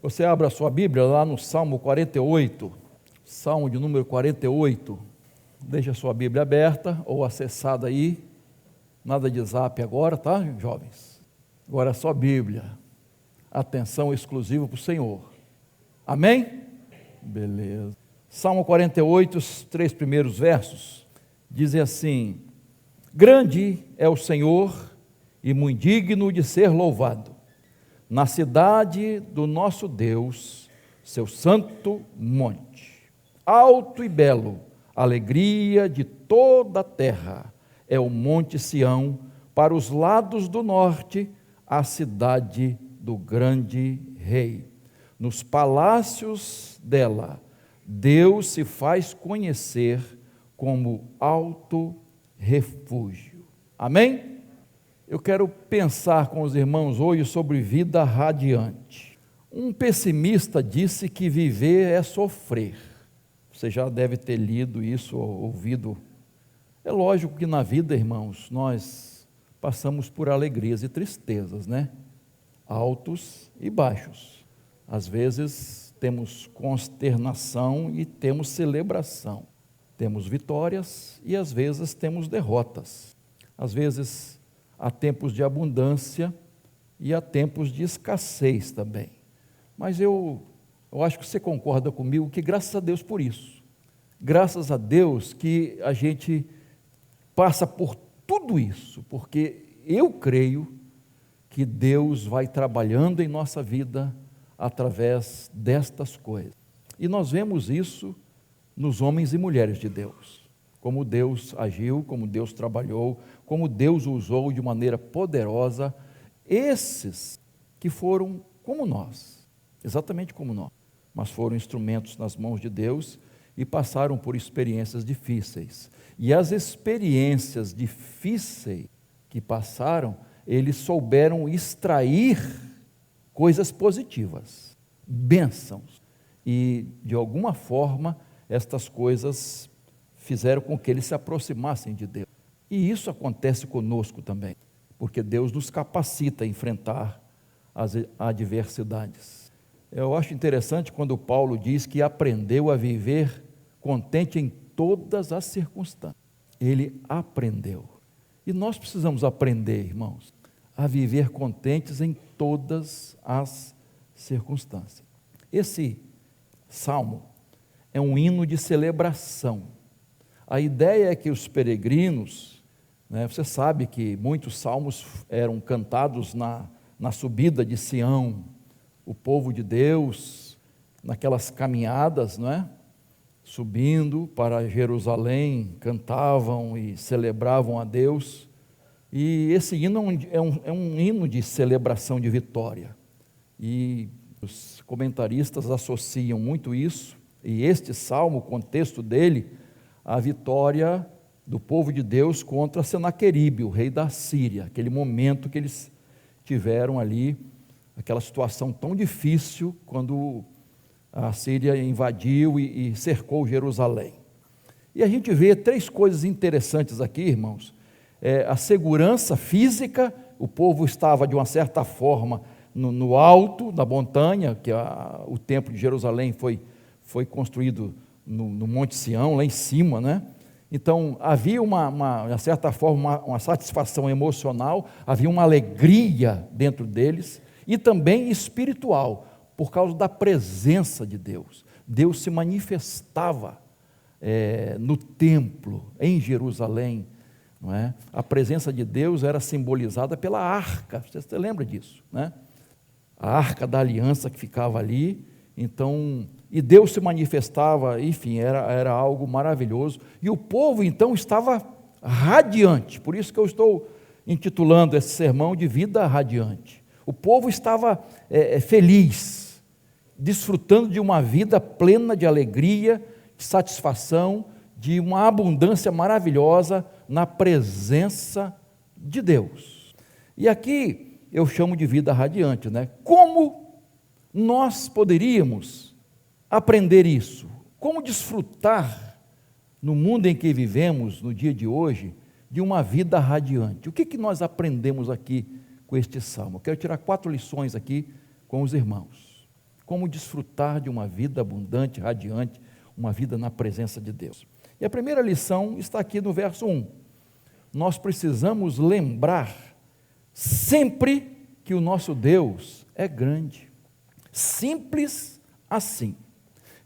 Você abra a sua Bíblia lá no Salmo 48, Salmo de número 48, deixa a sua Bíblia aberta ou acessada aí, nada de zap agora, tá, jovens? Agora é só Bíblia, atenção exclusiva para o Senhor, amém? Beleza. Salmo 48, os 3 primeiros versos, dizem assim: grande é o Senhor e muito digno de ser louvado, na cidade do nosso Deus, seu santo monte. Alto e belo, alegria de toda a terra, é o monte Sião, para os lados do norte, a cidade do grande rei. Nos palácios dela, Deus se faz conhecer como alto refúgio. Amém? Eu quero pensar com os irmãos hoje sobre vida radiante. Um pessimista disse que viver é sofrer. Você já deve ter lido isso ou ouvido. É lógico que na vida, irmãos, nós passamos por alegrias e tristezas, né? Altos e baixos. Às vezes temos consternação e temos celebração. Temos vitórias e às vezes temos derrotas. Às vezes há tempos de abundância e há tempos de escassez também. Mas eu acho que você concorda comigo que graças a Deus por isso. Graças a Deus que a gente passa por tudo isso, porque eu creio que Deus vai trabalhando em nossa vida através destas coisas. E nós vemos isso nos homens e mulheres de Deus. Como Deus agiu, como Deus trabalhou, como Deus usou de maneira poderosa esses que foram como nós, exatamente como nós, mas foram instrumentos nas mãos de Deus e passaram por experiências difíceis. E as experiências difíceis que passaram, eles souberam extrair coisas positivas, bênçãos, e de alguma forma estas coisas fizeram com que eles se aproximassem de Deus. E isso acontece conosco também, porque Deus nos capacita a enfrentar as adversidades. Eu acho interessante quando Paulo diz que aprendeu a viver contente em todas as circunstâncias. Ele aprendeu. E nós precisamos aprender, irmãos, a viver contentes em todas as circunstâncias. Esse salmo é um hino de celebração. A ideia é que os peregrinos, você sabe que muitos salmos eram cantados na subida de Sião, o povo de Deus, naquelas caminhadas, subindo para Jerusalém, cantavam e celebravam a Deus, e esse hino é um hino de celebração de vitória, e os comentaristas associam muito isso, e este salmo, o contexto dele, a vitória do povo de Deus contra Senaqueribe, o rei da Síria, aquele momento que eles tiveram ali, aquela situação tão difícil, quando a Síria invadiu e cercou Jerusalém. E a gente vê 3 coisas interessantes aqui, irmãos, a segurança física, o povo estava de uma certa forma no alto da montanha, que o templo de Jerusalém foi construído no Monte Sião, lá em cima, Então, havia de certa forma, uma satisfação emocional, havia uma alegria dentro deles, e também espiritual, por causa da presença de Deus. Deus se manifestava no templo, em Jerusalém, não é? A presença de Deus era simbolizada pela arca, você lembra disso, A arca da aliança que ficava ali, então, e Deus se manifestava, enfim, era algo maravilhoso, e o povo então estava radiante, por isso que eu estou intitulando esse sermão de vida radiante. O povo estava feliz, desfrutando de uma vida plena de alegria, de satisfação, de uma abundância maravilhosa na presença de Deus. E aqui eu chamo de vida radiante, Como nós poderíamos aprender isso? Como desfrutar no mundo em que vivemos, no dia de hoje, de uma vida radiante? O que nós aprendemos aqui com este salmo? Eu quero tirar 4 lições aqui com os irmãos. como desfrutar de uma vida abundante, radiante, uma vida na presença de Deus. E a primeira lição está aqui no verso 1. Nós precisamos lembrar sempre que o nosso Deus é grande. Simples assim.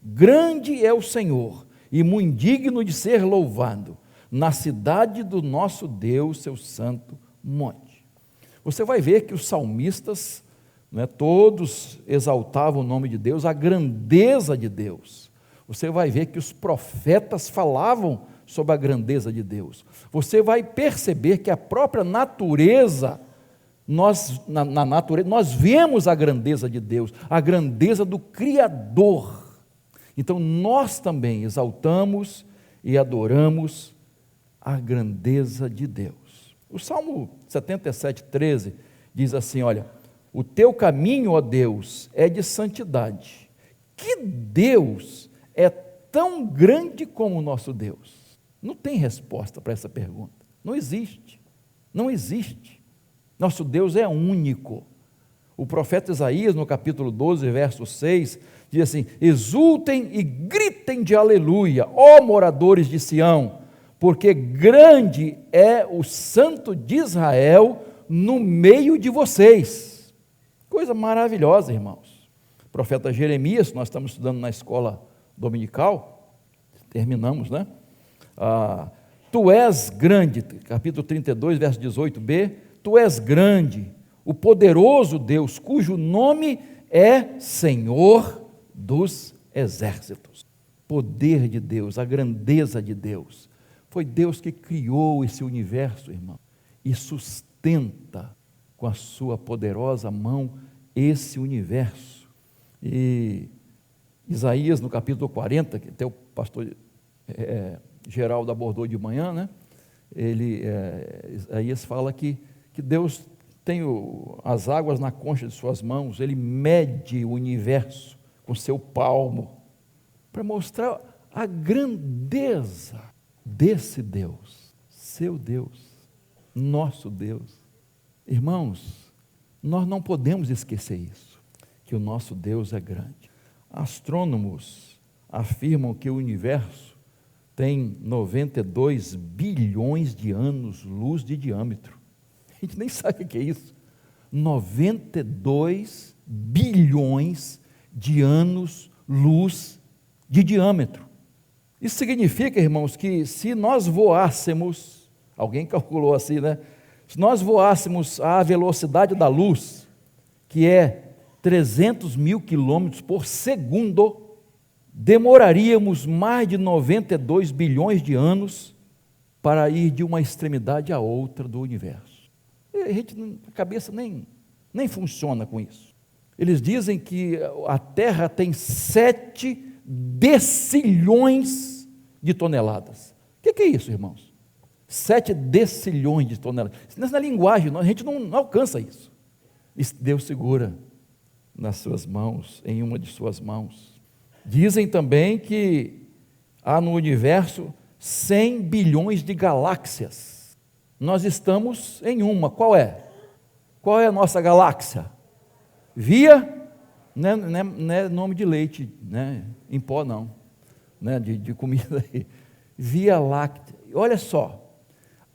Grande é o Senhor e muito digno de ser louvado na cidade do nosso Deus, seu santo monte. Você vai ver que os salmistas, todos exaltavam o nome de Deus, a grandeza de Deus. Você vai ver que os profetas falavam sobre a grandeza de Deus. Você vai perceber que a própria natureza, na natureza, nós vemos a grandeza de Deus, a grandeza do Criador. Então nós também exaltamos e adoramos a grandeza de Deus. O Salmo 77:13 diz assim, olha, o teu caminho, ó Deus, é de santidade. Que Deus é tão grande como o nosso Deus? Não tem resposta para essa pergunta. Não existe. Não existe. Nosso Deus é único. O profeta Isaías, no capítulo 12, verso 6, diz assim, exultem e gritem de aleluia, ó moradores de Sião, porque grande é o Santo de Israel no meio de vocês. Coisa maravilhosa, irmãos. O profeta Jeremias, nós estamos estudando na escola dominical, terminamos, né? Tu és grande, capítulo 32, verso 18b, tu és grande, o poderoso Deus, cujo nome é Senhor dos exércitos. Poder de Deus, a grandeza de Deus. Foi Deus que criou esse universo, irmão, e sustenta com a sua poderosa mão esse universo. E Isaías, no capítulo 40, que até o pastor Geraldo abordou de manhã, né? Isaías fala que Deus tem as águas na concha de suas mãos, Ele mede o universo com seu palmo, para mostrar a grandeza desse Deus, seu Deus, nosso Deus. Irmãos, nós não podemos esquecer isso, que o nosso Deus é grande. Astrônomos afirmam que o universo tem 92 bilhões de anos-luz de diâmetro. A gente nem sabe o que é isso. 92 bilhões de anos-luz de diâmetro. Isso significa, irmãos, que se nós voássemos, alguém calculou assim, né? Se nós voássemos à velocidade da luz, que é 300 mil quilômetros por segundo, demoraríamos mais de 92 bilhões de anos para ir de uma extremidade à outra do universo. A cabeça nem funciona com isso. Eles dizem que a Terra tem 7 decilhões de toneladas. O que é isso, irmãos? 7 decilhões de toneladas. Nessa linguagem, a gente não alcança isso. Deus segura nas suas mãos, em uma de suas mãos. Dizem também que há no universo 100 bilhões de galáxias. Nós estamos em uma. Qual é? Qual é a nossa galáxia? Via, não é nome de leite, né? Em pó não, né? de comida aí. Via Láctea. Olha só,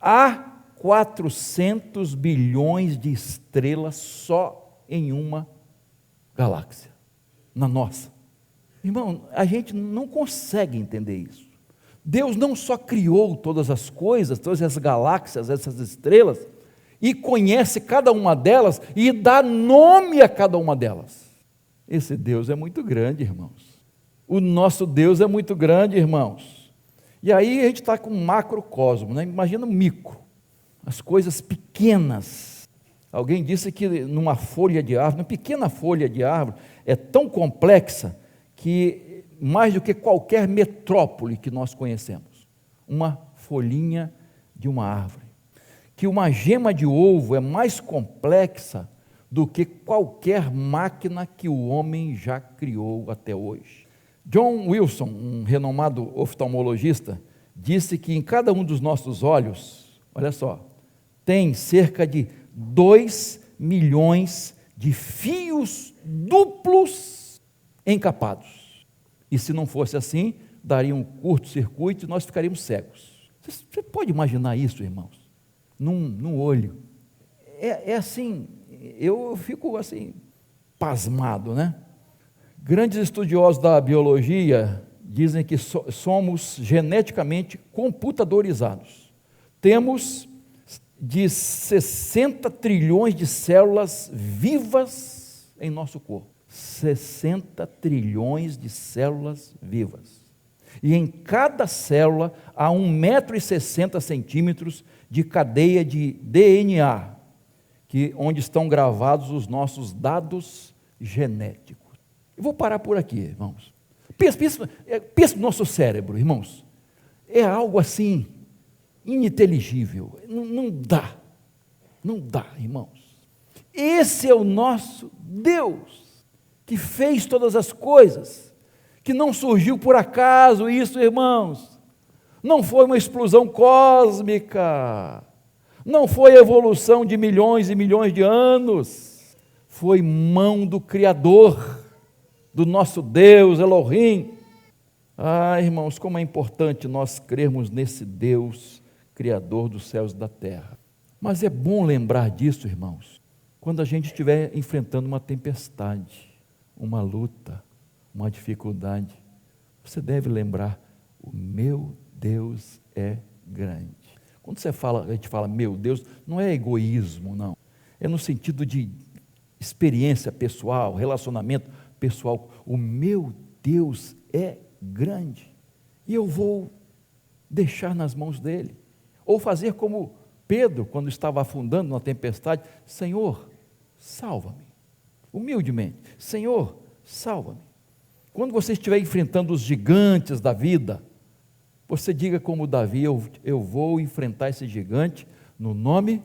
há 400 bilhões de estrelas só em uma galáxia, na nossa. Irmão, a gente não consegue entender isso. Deus não só criou todas as coisas, todas as galáxias, essas estrelas, e conhece cada uma delas e dá nome a cada uma delas. Esse Deus é muito grande, irmãos. O nosso Deus é muito grande, irmãos. E aí a gente está com um macrocosmo, né? Imagina um micro, as coisas pequenas. Alguém disse que numa folha de árvore, uma pequena folha de árvore, é tão complexa que mais do que qualquer metrópole que nós conhecemos. Uma folhinha de uma árvore. Que uma gema de ovo é mais complexa do que qualquer máquina que o homem já criou até hoje. John Wilson, um renomado oftalmologista, disse que em cada um dos nossos olhos, olha só, tem cerca de 2 milhões de fios duplos encapados. E se não fosse assim, daria um curto-circuito e nós ficaríamos cegos. Você pode imaginar isso, irmãos? Num olho. É assim, eu fico assim, pasmado, né? Grandes estudiosos da biologia dizem que somos geneticamente computadorizados. Temos de 60 trilhões de células vivas em nosso corpo. 60 trilhões de células vivas. E em cada célula há 1,60 m de cadeia de DNA, onde estão gravados os nossos dados genéticos. Eu vou parar por aqui, irmãos. Pensa no nosso cérebro, irmãos. É algo assim, ininteligível. Não dá, irmãos. Esse é o nosso Deus, que fez todas as coisas, que não surgiu por acaso isso, irmãos. Não foi uma explosão cósmica, não foi evolução de milhões e milhões de anos, foi mão do Criador, do nosso Deus, Elohim. Irmãos, como é importante nós crermos nesse Deus, Criador dos céus e da terra. Mas é bom lembrar disso, irmãos, quando a gente estiver enfrentando uma tempestade, uma luta, uma dificuldade. Você deve lembrar, o meu Deus é grande. Quando a gente fala, meu Deus, não é egoísmo, não. É no sentido de experiência pessoal, relacionamento pessoal. O meu Deus é grande. E eu vou deixar nas mãos dele. Ou fazer como Pedro, quando estava afundando na tempestade: Senhor, salva-me. Humildemente: Senhor, salva-me. Quando você estiver enfrentando os gigantes da vida, você diga como Davi: eu vou enfrentar esse gigante no nome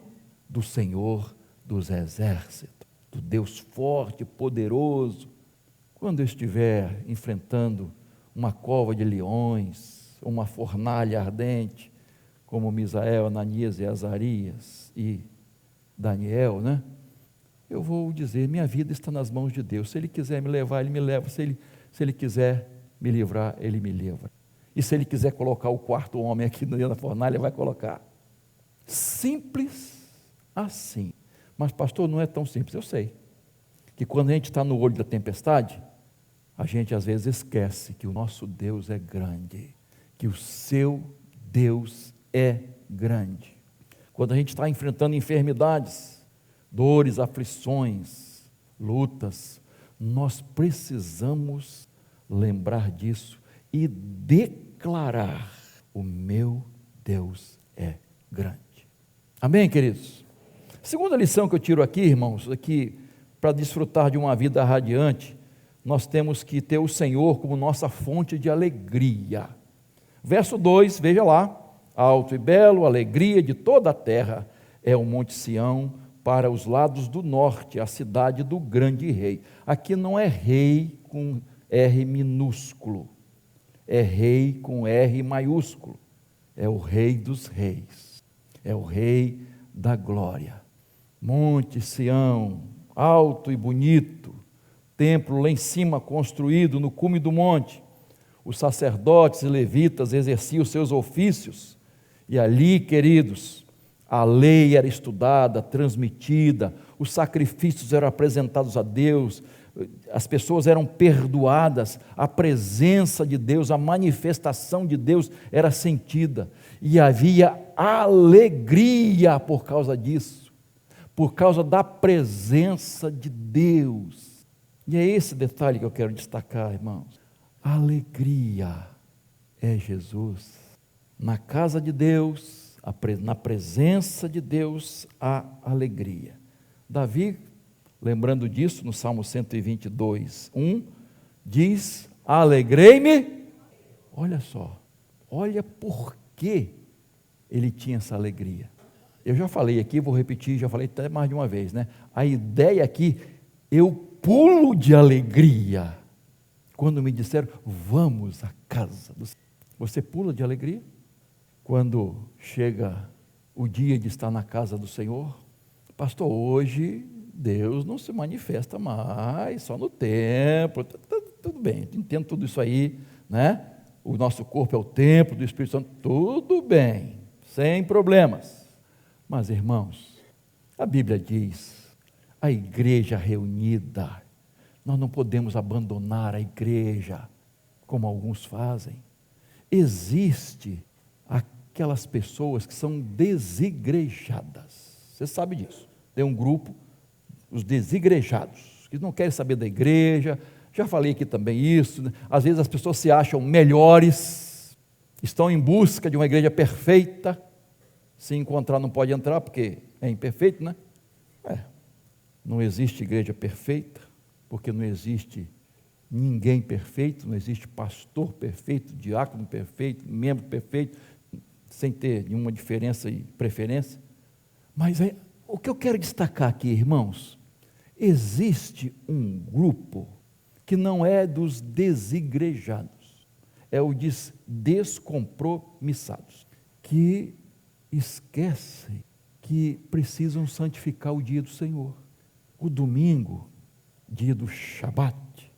do Senhor dos exércitos, do Deus forte, poderoso. Quando eu estiver enfrentando uma cova de leões, uma fornalha ardente, como Misael, Ananias e Azarias e Daniel, né? Eu vou dizer: minha vida está nas mãos de Deus. Se Ele quiser me levar, Ele me leva. Se Ele quiser me livrar, Ele me livra. E se Ele quiser colocar o quarto homem aqui dentro da fornalha, vai colocar. Simples assim. Mas pastor, não é tão simples. Eu sei que quando a gente está no olho da tempestade, a gente às vezes esquece que o nosso Deus é grande, que o seu Deus é grande. Quando a gente está enfrentando enfermidades, dores, aflições, lutas, nós precisamos lembrar disso e declarar: o meu Deus é grande. Amém, queridos? Segunda lição que eu tiro aqui, irmãos, aqui, para desfrutar de uma vida radiante, nós temos que ter o Senhor como nossa fonte de alegria. Verso 2, veja lá: alto e belo, alegria de toda a terra, é o Monte Sião para os lados do norte, a cidade do grande rei. Aqui não é rei com R minúsculo, é rei com R maiúsculo, é o Rei dos Reis, é o Rei da glória. Monte Sião, alto e bonito, templo lá em cima construído no cume do monte. Os sacerdotes e levitas exerciam os seus ofícios, e ali, queridos, a lei era estudada, transmitida, os sacrifícios eram apresentados a Deus, as pessoas eram perdoadas, a presença de Deus, a manifestação de Deus era sentida, e havia alegria por causa disso, por causa da presença de Deus. E é esse detalhe que eu quero destacar, irmãos. Alegria é Jesus. Na casa de Deus, na presença de Deus, há alegria. Davi, lembrando disso, no Salmo 122, 1, diz: alegrei-me. Olha só, olha por que ele tinha essa alegria. Eu já falei aqui, vou repetir, já falei até mais de uma vez, né? A ideia aqui, eu pulo de alegria quando me disseram: vamos à casa do Senhor. Você pula de alegria quando chega o dia de estar na casa do Senhor? Pastor, hoje Deus não se manifesta mais, só no templo. tudo bem, entendo tudo isso aí, né? O nosso corpo é o templo do Espírito Santo, tudo bem, sem problemas. Mas, irmãos, a Bíblia diz, a igreja reunida, nós não podemos abandonar a igreja, como alguns fazem. Existe aquelas pessoas que são desigrejadas, você sabe disso, tem um grupo, os desigrejados, que não querem saber da igreja. Já falei aqui também isso, né? Às vezes as pessoas se acham melhores, estão em busca de uma igreja perfeita, se encontrar não pode entrar porque é imperfeito, né? Não existe igreja perfeita, porque não existe ninguém perfeito, não existe pastor perfeito, diácono perfeito, membro perfeito, sem ter nenhuma diferença e preferência. Mas o que eu quero destacar aqui, irmãos, existe um grupo que não é dos desigrejados, é o dos descompromissados, que esquecem que precisam santificar o dia do Senhor. O domingo, dia do Shabat,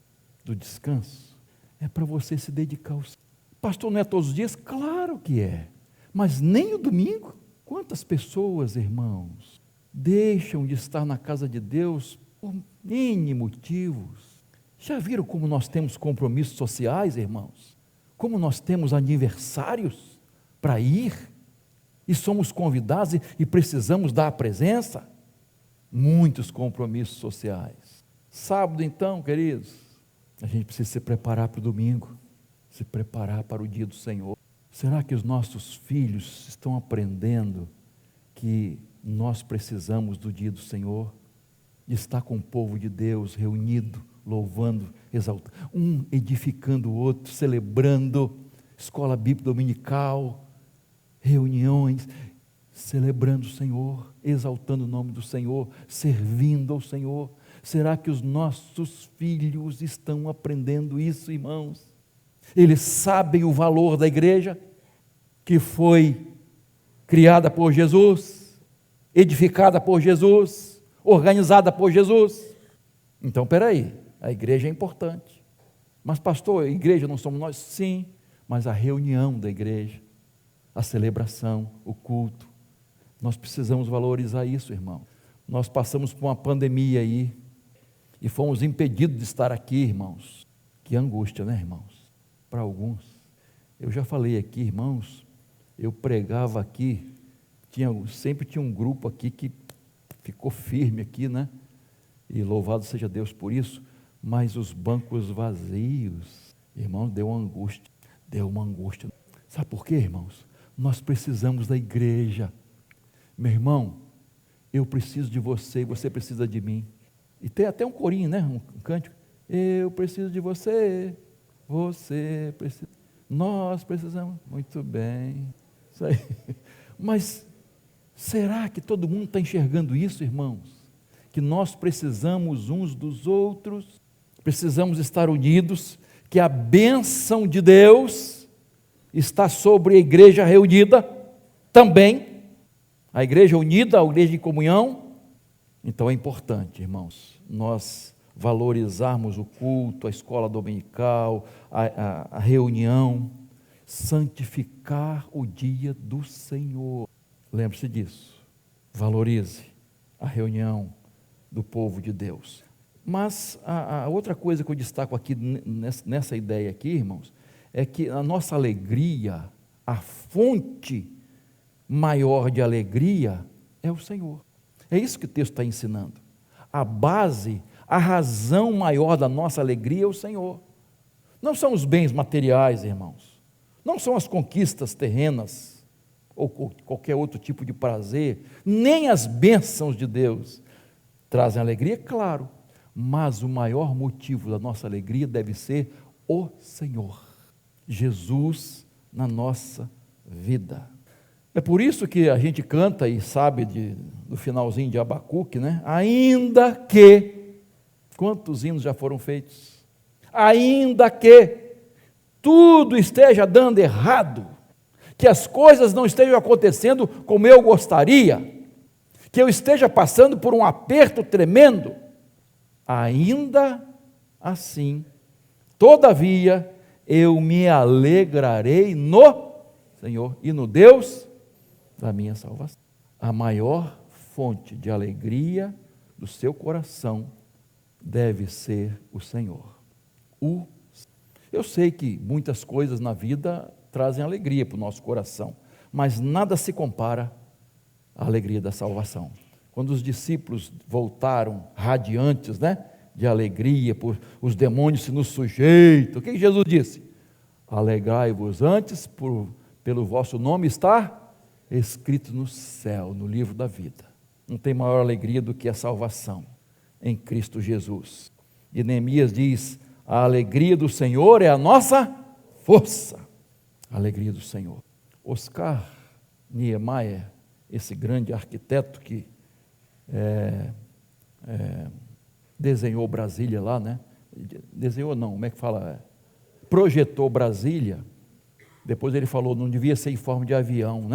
do descanso, é para você se dedicar ao Senhor. Pastor, não é todos os dias? Claro que é, mas nem o domingo. Quantas pessoas, irmãos, deixam de estar na casa de Deus por N motivos? Já viram como nós temos compromissos sociais, irmãos? Como nós temos aniversários para ir? E somos convidados e precisamos dar a presença? Muitos compromissos sociais. Sábado então, queridos, a gente precisa se preparar para o domingo, se preparar para o dia do Senhor. Será que os nossos filhos estão aprendendo que nós precisamos do dia do Senhor? De estar com o povo de Deus reunido, louvando, exaltando, um edificando o outro, celebrando, escola bíblica dominical, reuniões, celebrando o Senhor, exaltando o nome do Senhor, servindo ao Senhor. Será que os nossos filhos estão aprendendo isso, irmãos? Eles sabem o valor da igreja, que foi criada por Jesus, edificada por Jesus, organizada por Jesus. Então, espera aí, a igreja é importante. Mas pastor, a igreja não somos nós? Sim, mas a reunião da igreja, a celebração, o culto, nós precisamos valorizar isso, irmão. Nós passamos por uma pandemia aí, e fomos impedidos de estar aqui, irmãos. Que angústia, né, irmãos? Para alguns. Eu já falei aqui, irmãos, eu pregava aqui, sempre tinha um grupo aqui que ficou firme aqui, né? E louvado seja Deus por isso, mas os bancos vazios, irmãos, deu uma angústia. Sabe por quê, irmãos? Nós precisamos da igreja. Meu irmão, eu preciso de você e você precisa de mim. E tem até um corinho, né? Um cântico. Eu preciso de você, você precisa. Nós precisamos. Muito bem. Isso aí. Mas será que todo mundo está enxergando isso, irmãos? Que nós precisamos uns dos outros, precisamos estar unidos, que a bênção de Deus está sobre a igreja reunida também. A igreja unida, a igreja em comunhão. Então é importante, irmãos, nós valorizarmos o culto, a escola dominical, a reunião, santificar o dia do Senhor. Lembre-se disso, valorize a reunião do povo de Deus. Mas a outra coisa que eu destaco aqui, nessa ideia aqui, irmãos, é que a nossa alegria, a fonte maior de alegria é o Senhor. É isso que o texto está ensinando. A base, a razão maior da nossa alegria é o Senhor. Não são os bens materiais, irmãos. Não são as conquistas terrenas, ou qualquer outro tipo de prazer. Nem as bênçãos de Deus trazem alegria, claro. Mas o maior motivo da nossa alegria deve ser o Senhor. Jesus na nossa vida. É por isso que a gente canta e sabe do finalzinho de Abacuque, né? Ainda que, quantos hinos já foram feitos? Ainda que tudo esteja dando errado, que as coisas não estejam acontecendo como eu gostaria, que eu esteja passando por um aperto tremendo, ainda assim, Todavia, eu me alegrarei no Senhor e no Deus da minha salvação. A maior fonte de alegria do seu coração deve ser o Senhor. Eu sei que muitas coisas na vida trazem alegria para o nosso coração, mas nada se compara à alegria da salvação. Quando os discípulos voltaram radiantes, de alegria, por os demônios se nos sujeitam, o que Jesus disse? Alegrai-vos antes, pelo vosso nome estar escrito no céu, no livro da vida. Não tem maior alegria do que a salvação em Cristo Jesus. E Neemias diz, a alegria do Senhor é a nossa força. A alegria do Senhor. Oscar Niemeyer, esse grande arquiteto que desenhou Brasília lá, desenhou não, como é que fala? Projetou Brasília, depois ele falou, não devia ser em forma de avião,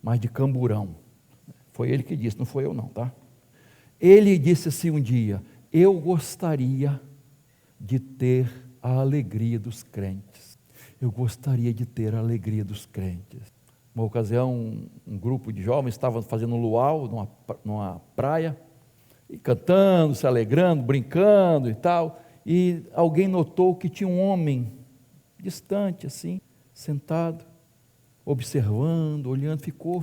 mas de camburão. Foi ele que disse, não foi eu não, tá? Ele disse assim um dia, eu gostaria de ter a alegria dos crentes. Eu gostaria de ter a alegria dos crentes. Uma ocasião, um grupo de jovens estava fazendo um luau numa praia, e cantando, se alegrando, brincando e tal, e alguém notou que tinha um homem distante assim, sentado, observando, olhando, ficou,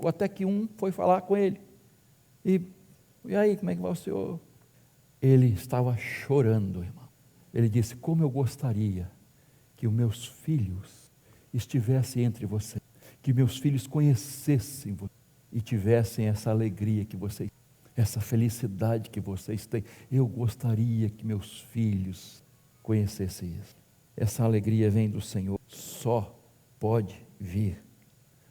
até que um foi falar com ele, e aí, como é que vai o senhor? Ele estava chorando, irmão. Ele disse, como eu gostaria que os meus filhos estivessem entre vocês, que meus filhos conhecessem vocês, e tivessem essa alegria que vocês, essa felicidade que vocês têm. Eu gostaria que meus filhos conhecessem isso. Essa alegria vem do Senhor, só pode vir,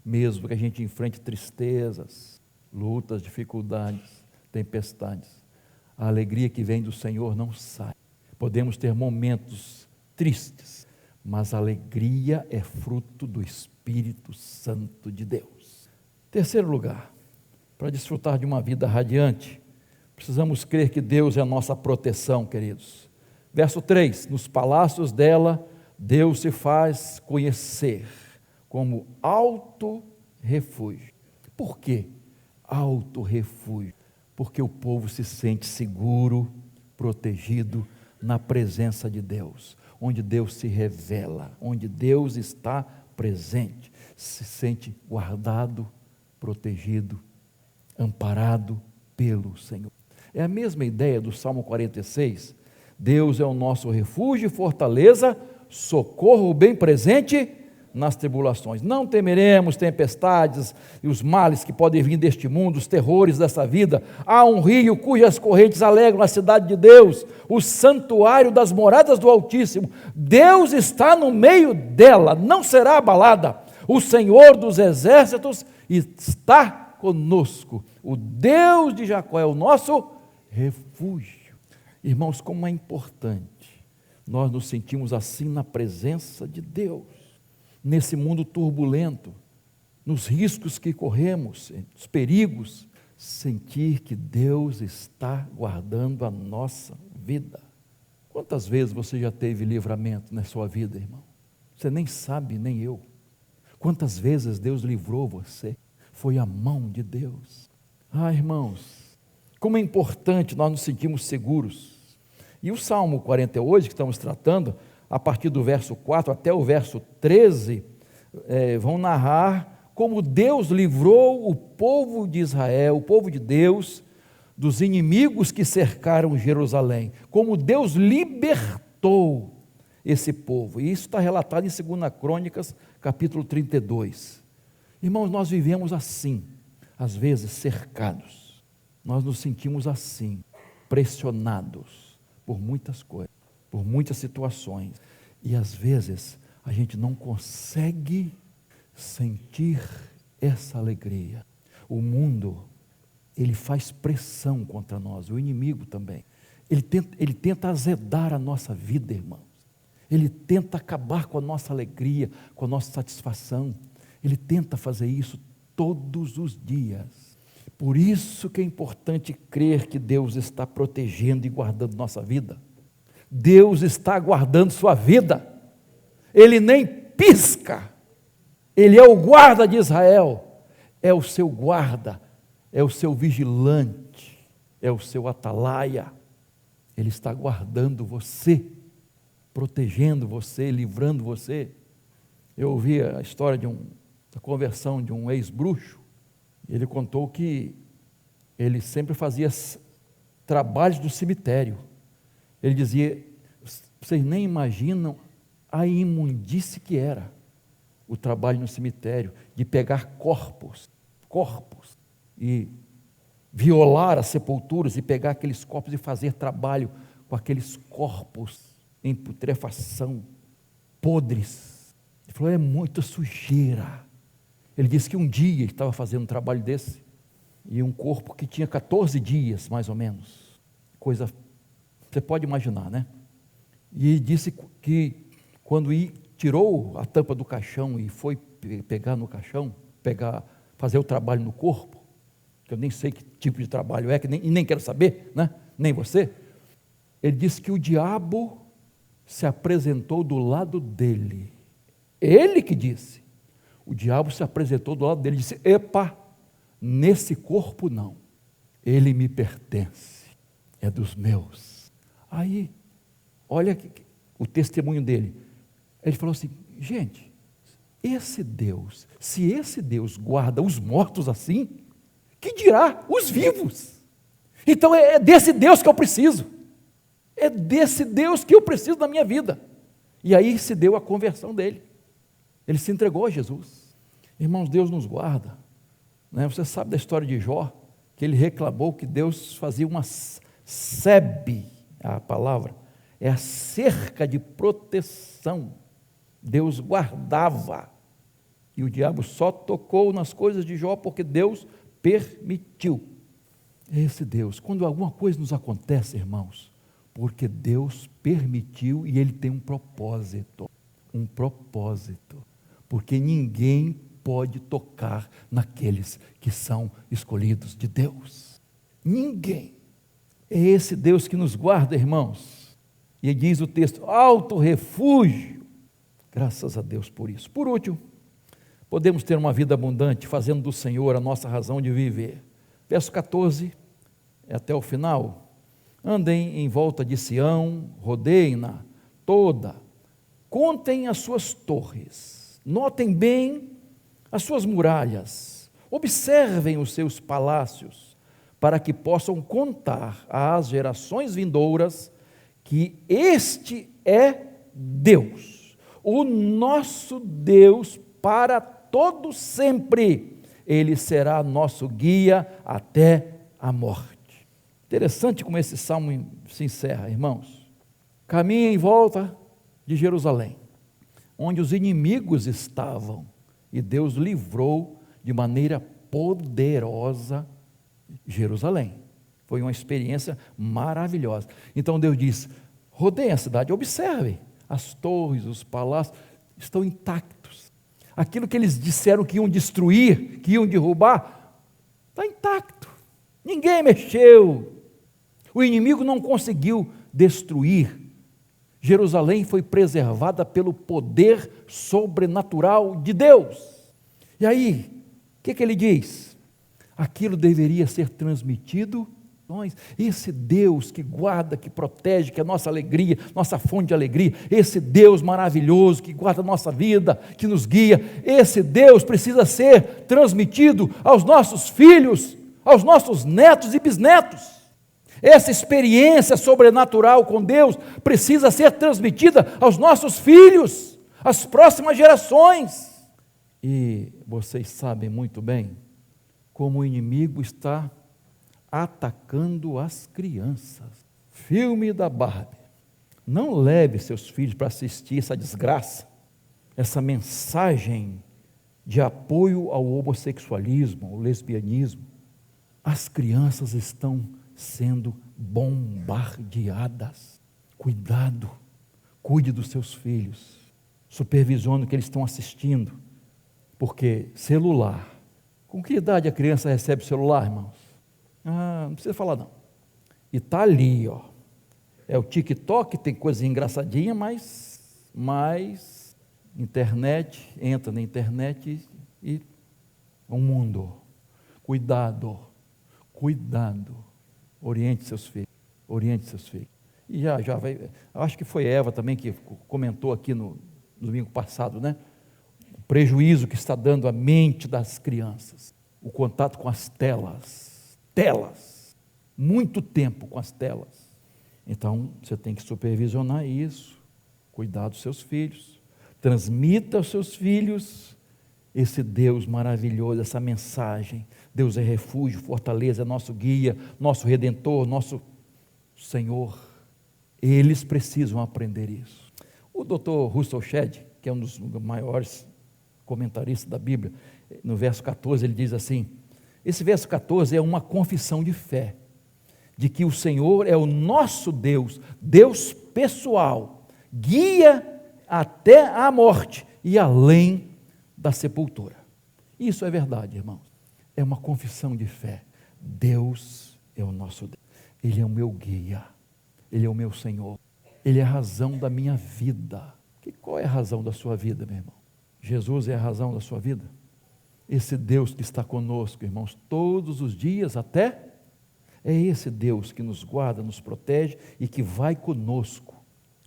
mesmo que a gente enfrente tristezas, lutas, dificuldades, tempestades. A alegria que vem do Senhor não sai. Podemos ter momentos tristes, mas a alegria é fruto do Espírito Santo de Deus. Terceiro lugar, para desfrutar de uma vida radiante, precisamos crer que Deus é a nossa proteção, queridos. Verso 3, nos palácios dela, Deus se faz conhecer como alto refúgio. Por quê? Alto refúgio. Porque o povo se sente seguro, protegido na presença de Deus, onde Deus se revela, onde Deus está presente, se sente guardado, protegido, amparado pelo Senhor. É a mesma ideia do Salmo 46, Deus é o nosso refúgio e fortaleza, socorro bem presente nas tribulações. Não temeremos tempestades e os males que podem vir deste mundo, os terrores dessa vida. Há um rio cujas correntes alegram a cidade de Deus, o santuário das moradas do Altíssimo. Deus está no meio dela, não será abalada. O Senhor dos exércitos está conosco. O Deus de Jacó é o nosso refúgio. Irmãos, como é importante nós nos sentimos assim na presença de Deus, nesse mundo turbulento, nos riscos que corremos, nos perigos, sentir que Deus está guardando a nossa vida. Quantas vezes você já teve livramento na sua vida, irmão? Você nem sabe, nem eu. Quantas vezes Deus livrou você? Foi a mão de Deus. Irmãos, como é importante nós nos sentirmos seguros. E o Salmo 48, que estamos tratando, a partir do verso 4 até o verso 13, vão narrar como Deus livrou o povo de Israel, o povo de Deus, dos inimigos que cercaram Jerusalém, como Deus libertou esse povo. E isso está relatado em 2 Crônicas, capítulo 32. Irmãos, nós vivemos assim, às vezes cercados, nós nos sentimos assim, pressionados por muitas coisas, por muitas situações, e às vezes a gente não consegue sentir essa alegria. O mundo, ele faz pressão contra nós, o inimigo também, ele tenta azedar a nossa vida, irmãos, ele tenta acabar com a nossa alegria, com a nossa satisfação, ele tenta fazer isso todos os dias. Por isso que é importante crer que Deus está protegendo e guardando nossa vida. Deus está guardando sua vida. Ele nem pisca. Ele é o guarda de Israel. É o seu guarda, é o seu vigilante, é o seu atalaia. Ele está guardando você, protegendo você, livrando você. Eu ouvi a história da conversão de um ex-bruxo. Ele contou que ele sempre fazia trabalhos do cemitério. Ele dizia, vocês nem imaginam a imundície que era o trabalho no cemitério, de pegar corpos, e violar as sepulturas, e pegar aqueles corpos e fazer trabalho com aqueles corpos em putrefação, podres. Ele falou, é muita sujeira. Ele disse que um dia ele estava fazendo um trabalho desse, e um corpo que tinha 14 dias, mais ou menos, coisa, você pode imaginar, né? E disse que quando tirou a tampa do caixão e foi pegar no caixão, fazer o trabalho no corpo, que eu nem sei que tipo de trabalho é, e nem quero saber, né? Nem você. Ele disse que o diabo se apresentou do lado dele. Ele que disse. O diabo se apresentou do lado dele e disse, epa, nesse corpo não, ele me pertence, é dos meus. Aí, olha o testemunho dele. Ele falou assim, gente, se esse Deus guarda os mortos assim, que dirá os vivos? Então é desse Deus que eu preciso. É desse Deus que eu preciso na minha vida. E aí se deu a conversão dele. Ele se entregou a Jesus. Irmãos, Deus nos guarda. Né? Você sabe da história de Jó, que ele reclamou que Deus fazia uma sebe, a palavra, é a cerca de proteção. Deus guardava. E o diabo só tocou nas coisas de Jó porque Deus permitiu. É esse Deus. Quando alguma coisa nos acontece, irmãos, porque Deus permitiu e Ele tem um propósito. Um propósito. Porque ninguém pode tocar naqueles que são escolhidos de Deus. Ninguém. É esse Deus que nos guarda, irmãos. E diz o texto, alto refúgio. Graças a Deus por isso. Por último, podemos ter uma vida abundante, fazendo do Senhor a nossa razão de viver. Verso 14, até o final. Andem em volta de Sião, rodeiem-na toda, contem as suas torres, notem bem as suas muralhas, observem os seus palácios, para que possam contar às gerações vindouras que este é Deus, o nosso Deus para todo sempre. Ele será nosso guia até a morte. Interessante como esse salmo se encerra, irmãos. Caminha em volta de Jerusalém, onde os inimigos estavam, e Deus livrou de maneira poderosa Jerusalém. Foi uma experiência maravilhosa. Então Deus diz, rodeiem a cidade, observem, as torres, os palácios estão intactos. Aquilo que eles disseram que iam destruir, que iam derrubar, está intacto. Ninguém mexeu. O inimigo não conseguiu destruir. Jerusalém foi preservada pelo poder sobrenatural de Deus. E aí, o que ele diz? Aquilo deveria ser transmitido. Esse Deus que guarda, que protege, que é a nossa alegria, nossa fonte de alegria, esse Deus maravilhoso que guarda a nossa vida, que nos guia, esse Deus precisa ser transmitido aos nossos filhos, aos nossos netos e bisnetos. Essa experiência sobrenatural com Deus precisa ser transmitida aos nossos filhos, às próximas gerações. E vocês sabem muito bem como o inimigo está atacando as crianças. Filme da Barbie. Não leve seus filhos para assistir essa desgraça, essa mensagem de apoio ao homossexualismo, ao lesbianismo. As crianças estão sendo bombardeadas. Cuidado, cuide dos seus filhos, supervisione o que eles estão assistindo, porque celular, com que idade a criança recebe celular, irmãos? Não precisa falar não. E está ali, É o TikTok, tem coisa engraçadinha, mas internet, entra na internet e o mundo. Cuidado, oriente seus filhos. E já vai, acho que foi Eva também que comentou aqui no domingo passado, né? O prejuízo que está dando à mente das crianças, o contato com as telas, muito tempo com as telas. Então, você tem que supervisionar isso, cuidar dos seus filhos, transmita aos seus filhos esse Deus maravilhoso, essa mensagem. Deus é refúgio, fortaleza, é nosso guia, nosso redentor, nosso Senhor. Eles precisam aprender isso. O Dr. Russell Shedd, que é um dos maiores comentaristas da Bíblia, no verso 14 ele diz assim, esse verso 14 é uma confissão de fé, de que o Senhor é o nosso Deus, Deus pessoal, guia até a morte e além da sepultura. Isso é verdade, irmãos. É uma confissão de fé. Deus é o nosso Deus. Ele é o meu guia. Ele é o meu Senhor. Ele é a razão da minha vida. Qual é a razão da sua vida, meu irmão? Jesus é a razão da sua vida? Esse Deus que está conosco, irmãos, todos os dias até... É esse Deus que nos guarda, nos protege e que vai conosco,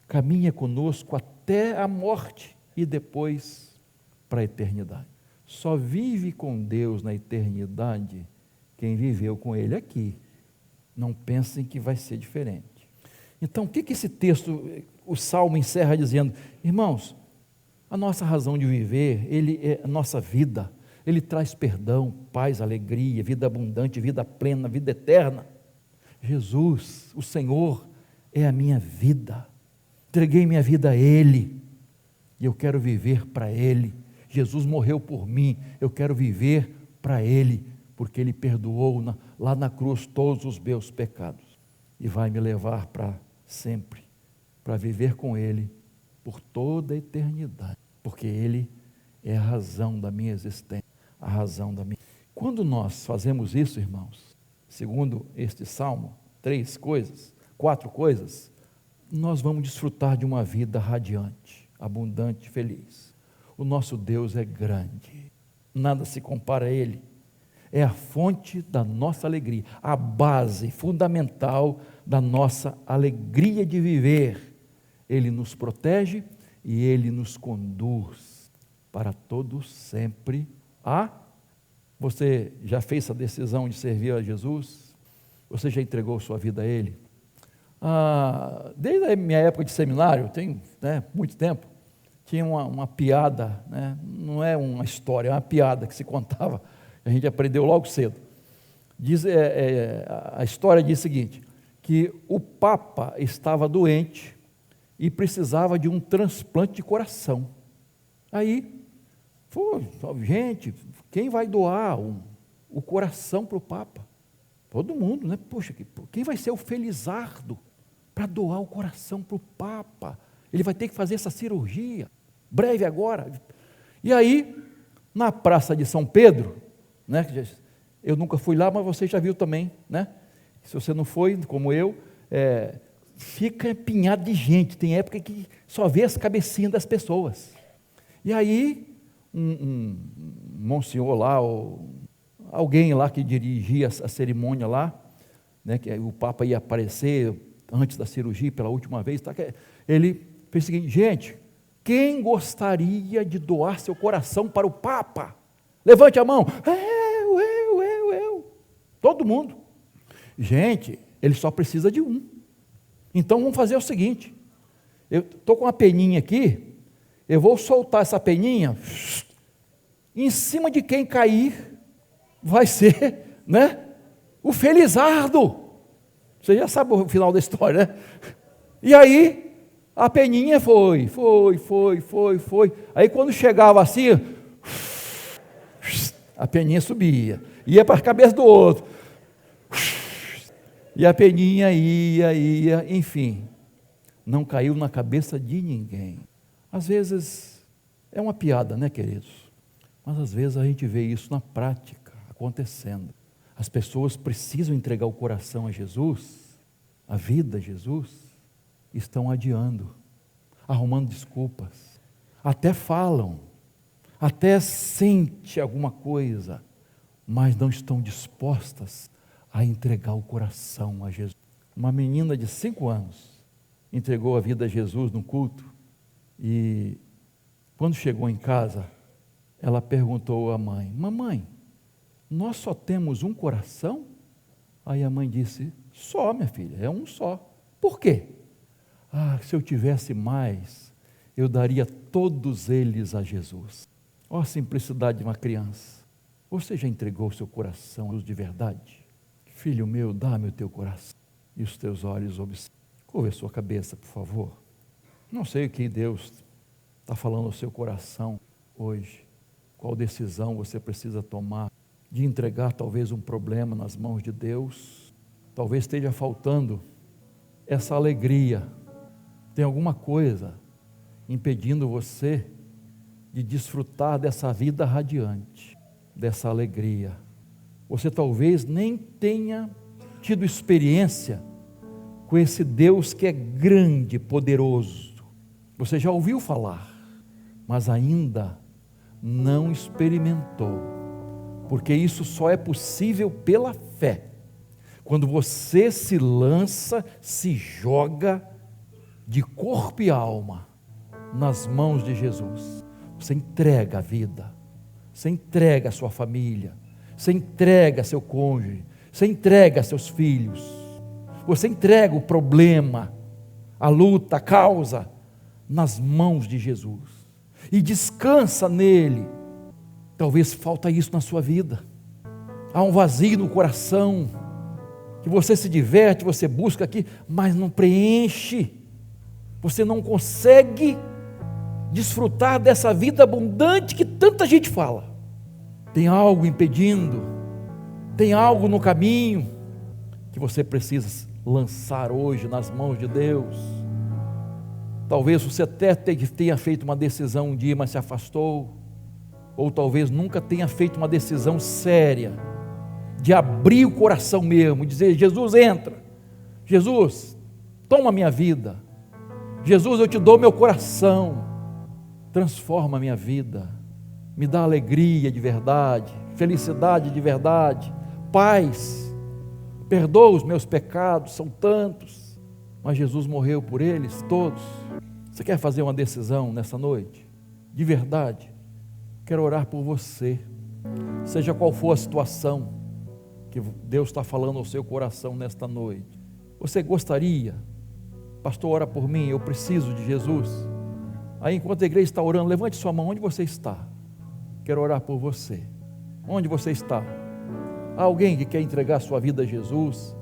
caminha conosco até a morte e depois para a eternidade. Só vive com Deus na eternidade quem viveu com Ele aqui. Não pensem que vai ser diferente. Então, o que esse texto, o Salmo encerra dizendo? Irmãos, a nossa razão de viver, Ele é a nossa vida. Ele traz perdão, paz, alegria, vida abundante, vida plena, vida eterna. Jesus, o Senhor, é a minha vida. Entreguei minha vida a Ele e eu quero viver para Ele. Jesus morreu por mim, eu quero viver para Ele, porque Ele perdoou lá na cruz todos os meus pecados e vai me levar para sempre, para viver com Ele por toda a eternidade, porque Ele é a razão da minha existência. A razão da minha. Quando nós fazemos isso, irmãos, segundo este salmo, 4 coisas, nós vamos desfrutar de uma vida radiante, abundante, feliz. O nosso Deus é grande, nada se compara a Ele, é a fonte da nossa alegria, a base fundamental da nossa alegria de viver. Ele nos protege e Ele nos conduz para todo sempre. Você já fez essa decisão de servir a Jesus? Você já entregou sua vida a Ele? Desde a minha época de seminário, tem muito tempo, tinha uma piada, não é uma história, é uma piada que se contava, a gente aprendeu logo cedo. A história diz o seguinte, que o Papa estava doente e precisava de um transplante de coração. Aí, gente, quem vai doar o coração para o Papa? Todo mundo, né? Poxa, quem vai ser o felizardo para doar o coração para o Papa? Ele vai ter que fazer essa cirurgia, breve agora. E aí, na Praça de São Pedro, né? Eu nunca fui lá, mas você já viu também, né? Se você não foi, como eu, fica empinhado de gente. Tem época que só vê as cabecinhas das pessoas. E aí, um monsenhor lá, ou alguém lá que dirigia a cerimônia lá, né, que o Papa ia aparecer antes da cirurgia pela última vez, ele fez o seguinte: gente, quem gostaria de doar seu coração para o Papa? Levante a mão. Eu. Todo mundo. Gente, ele só precisa de um. Então vamos fazer o seguinte, eu estou com uma peninha aqui, eu vou soltar essa peninha, em cima de quem cair, vai ser, o felizardo. Você já sabe o final da história, né? E aí, a peninha foi. Aí quando chegava assim, a peninha subia, ia para a cabeça do outro, e a peninha ia, enfim, não caiu na cabeça de ninguém. Às vezes, é uma piada, né, queridos? Mas às vezes a gente vê isso na prática, acontecendo. As pessoas precisam entregar o coração a Jesus, a vida a Jesus, estão adiando, arrumando desculpas, até falam, até sente alguma coisa, mas não estão dispostas a entregar o coração a Jesus. Uma menina de 5 anos entregou a vida a Jesus no culto e quando chegou em casa, ela perguntou à mãe: mamãe, nós só temos um coração? Aí a mãe disse: só, minha filha, é um só. Por quê? Se eu tivesse mais, eu daria todos eles a Jesus. Ó a simplicidade de uma criança. Você já entregou o seu coração de verdade? Filho meu, dá-me o teu coração e os teus olhos observam. Curva a sua cabeça, por favor. Não sei o que Deus está falando ao seu coração hoje. Qual decisão você precisa tomar de entregar talvez um problema nas mãos de Deus? Talvez esteja faltando essa alegria. Tem alguma coisa impedindo você de desfrutar dessa vida radiante, dessa alegria. Você talvez nem tenha tido experiência com esse Deus que é grande, poderoso. Você já ouviu falar, mas ainda não experimentou, porque isso só é possível pela fé. Quando você se lança, se joga de corpo e alma nas mãos de Jesus, você entrega a vida, você entrega a sua família, você entrega seu cônjuge, você entrega seus filhos, você entrega o problema, a luta, a causa nas mãos de Jesus e descansa nele. Talvez falta isso na sua vida. Há um vazio no coração, que você se diverte, você busca aqui, mas não preenche. Você não consegue desfrutar dessa vida abundante que tanta gente fala. Tem algo impedindo, tem algo no caminho que você precisa lançar hoje nas mãos de Deus. Talvez você até tenha feito uma decisão um dia, mas se afastou, ou talvez nunca tenha feito uma decisão séria de abrir o coração mesmo, dizer: Jesus, entra, Jesus, toma a minha vida, Jesus, eu te dou meu coração, transforma a minha vida, me dá alegria de verdade, felicidade de verdade, paz, perdoa os meus pecados, são tantos, mas Jesus morreu por eles todos. Você quer fazer uma decisão nessa noite? De verdade? Quero orar por você, seja qual for a situação que Deus está falando ao seu coração nesta noite. Você gostaria, pastor, ora por mim, eu preciso de Jesus. Aí enquanto a igreja está orando, levante sua mão, onde você está? Quero orar por você. Onde você está? Há alguém que quer entregar sua vida a Jesus,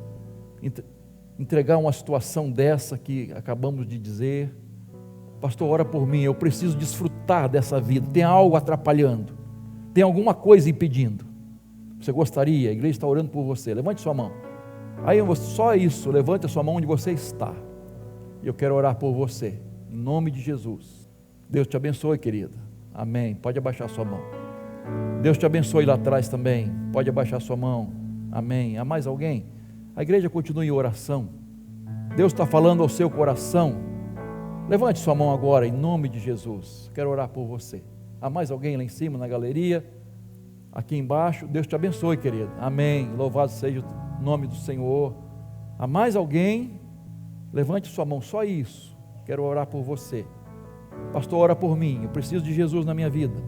entregar uma situação dessa que acabamos de dizer? Pastor, ora por mim, eu preciso desfrutar dessa vida, tem algo atrapalhando, tem alguma coisa impedindo. Você gostaria? A igreja está orando por você, levante sua mão. Aí só isso, levante a sua mão onde você está, e eu quero orar por você, em nome de Jesus. Deus te abençoe, querida, amém. Pode abaixar sua mão. Deus te abençoe lá atrás também, pode abaixar sua mão, amém. Há mais alguém? A igreja continua em oração. Deus está falando ao seu coração. Levante sua mão agora, em nome de Jesus. Quero orar por você. Há mais alguém lá em cima, na galeria? Aqui embaixo? Deus te abençoe, querido. Amém. Louvado seja o nome do Senhor. Há mais alguém? Levante sua mão, só isso. Quero orar por você. Pastor, ora por mim. Eu preciso de Jesus na minha vida.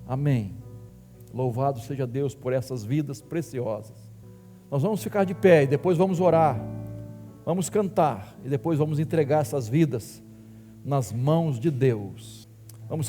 Amém. Louvado seja Deus por essas vidas preciosas. Nós vamos ficar de pé e depois vamos orar. Vamos cantar e depois vamos entregar essas vidas nas mãos de Deus.